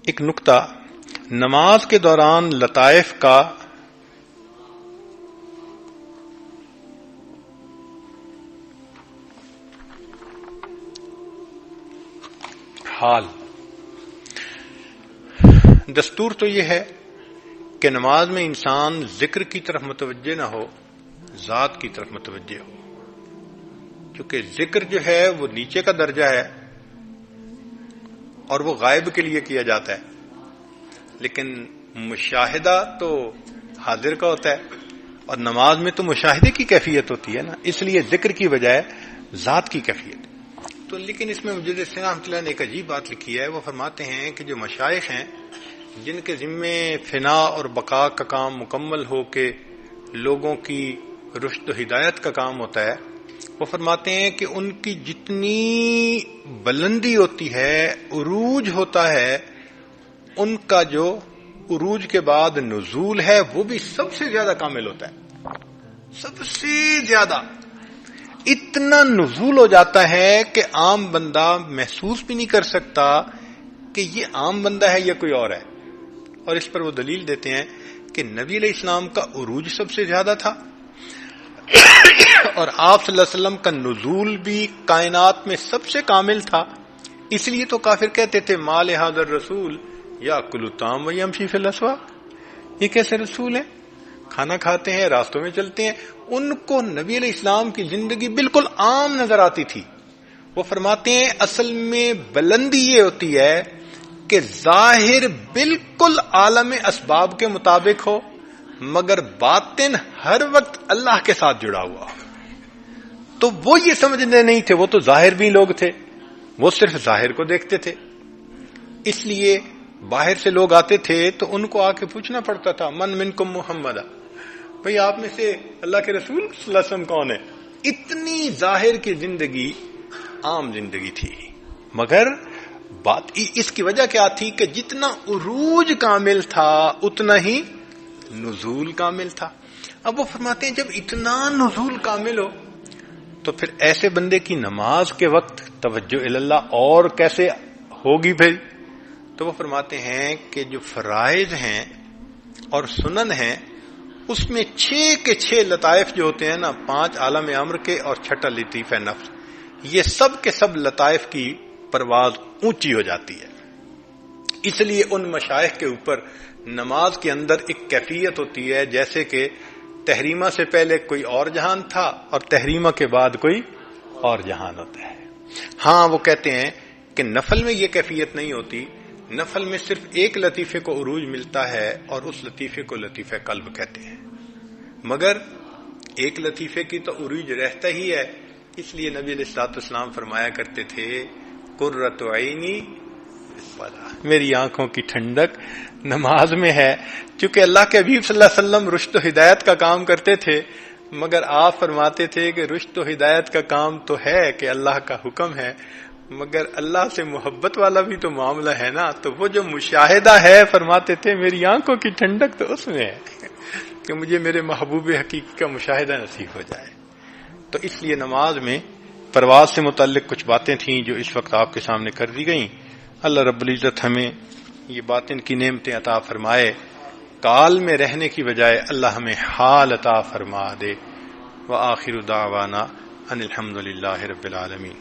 ایک نقطہ، نماز کے دوران لطائف کا حال، دستور تو یہ ہے کہ نماز میں انسان ذکر کی طرف متوجہ نہ ہو، ذات کی طرف متوجہ ہو، کیونکہ ذکر جو ہے وہ نیچے کا درجہ ہے اور وہ غائب کے لیے کیا جاتا ہے، لیکن مشاہدہ تو حاضر کا ہوتا ہے، اور نماز میں تو مشاہدے کی کیفیت ہوتی ہے نا، اس لیے ذکر کی بجائے ذات کی کیفیت۔ تو لیکن اس میں مجد السلام رحمۃ اللہ نے ایک عجیب بات لکھی ہے، وہ فرماتے ہیں کہ جو مشائخ ہیں جن کے ذمے فنا اور بقا کا کام مکمل ہو کے لوگوں کی رشد و ہدایت کا کام ہوتا ہے، وہ فرماتے ہیں کہ ان کی جتنی بلندی ہوتی ہے، عروج ہوتا ہے، ان کا جو عروج کے بعد نزول ہے وہ بھی سب سے زیادہ کامل ہوتا ہے، سب سے زیادہ۔ اتنا نزول ہو جاتا ہے کہ عام بندہ محسوس بھی نہیں کر سکتا کہ یہ عام بندہ ہے یا کوئی اور ہے، اور اس پر وہ دلیل دیتے ہیں کہ نبی علیہ السلام کا عروج سب سے زیادہ تھا، اور آپ صلی اللہ علیہ وسلم کا نزول بھی کائنات میں سب سے کامل تھا، اس لیے تو کافر کہتے تھے ما لہذا الرسول یاکل الطعام ویمشی فی الاسواق، یہ کیسے رسول ہیں، کھانا کھاتے ہیں، راستوں میں چلتے ہیں۔ ان کو نبی علیہ السلام کی زندگی بالکل عام نظر آتی تھی۔ وہ فرماتے ہیں اصل میں بلندی یہ ہوتی ہے کہ ظاہر بالکل عالم اسباب کے مطابق ہو، مگر باطن ہر وقت اللہ کے ساتھ جڑا ہوا۔ تو وہ یہ سمجھنے نہیں تھے، وہ تو ظاہر بھی لوگ تھے، وہ صرف ظاہر کو دیکھتے تھے، اس لیے باہر سے لوگ آتے تھے تو ان کو آ کے پوچھنا پڑتا تھا من منکم محمد، بھئی آپ میں سے اللہ کے رسول صلی اللہ علیہ وسلم کون ہے؟ اتنی ظاہر کی زندگی عام زندگی تھی، مگر بات اس کی وجہ کیا تھی کہ جتنا عروج کامل تھا اتنا ہی نزول کامل تھا۔ اب وہ فرماتے ہیں جب اتنا نزول کامل ہو تو پھر ایسے بندے کی نماز کے وقت توجہ اللہ اور کیسے ہوگی بھائی؟ تو وہ فرماتے ہیں کہ جو فرائض ہیں اور سنن ہیں اس میں 6 کے 6 لطائف جو ہوتے ہیں نا، 5 عالم امر کے اور 6 لطیف نفس، یہ سب کے سب لطائف کی پرواز اونچی ہو جاتی ہے۔ اس لیے ان مشائخ کے اوپر نماز کے اندر ایک کیفیت ہوتی ہے جیسے کہ تحریمہ سے پہلے کوئی اور جہان تھا اور تحریمہ کے بعد کوئی اور جہان ہوتا ہے۔ ہاں وہ کہتے ہیں کہ نفل میں یہ کیفیت نہیں ہوتی، نفل میں صرف ایک لطیفے کو عروج ملتا ہے اور اس لطیفے کو لطیفہ قلب کہتے ہیں، مگر ایک لطیفے کی تو عروج رہتا ہی ہے، اس لیے نبی علیہ الصلوۃ والسلام فرمایا کرتے تھے قرۃ عینی میری آنکھوں کی ٹھنڈک نماز میں ہے۔ چونکہ اللہ کے حبیب صلی اللہ علیہ وسلم رشد و ہدایت کا کام کرتے تھے، مگر آپ فرماتے تھے کہ رشد و ہدایت کا کام تو ہے کہ اللہ کا حکم ہے، مگر اللہ سے محبت والا بھی تو معاملہ ہے نا، تو وہ جو مشاہدہ ہے فرماتے تھے میری آنکھوں کی ٹھنڈک تو اس میں ہے کہ مجھے میرے محبوب حقیقی کا مشاہدہ نصیب ہو جائے۔ تو اس لیے نماز میں پرواز سے متعلق کچھ باتیں تھیں جو اس وقت آپ کے سامنے کر دی گئیں۔ اللہ رب العزت ہمیں یہ باطن کی نعمتیں عطا فرمائے، کال میں رہنے کی بجائے اللہ ہمیں حال عطا فرما دے۔ وآخر دعوانا ان الحمد للہ رب العالمین۔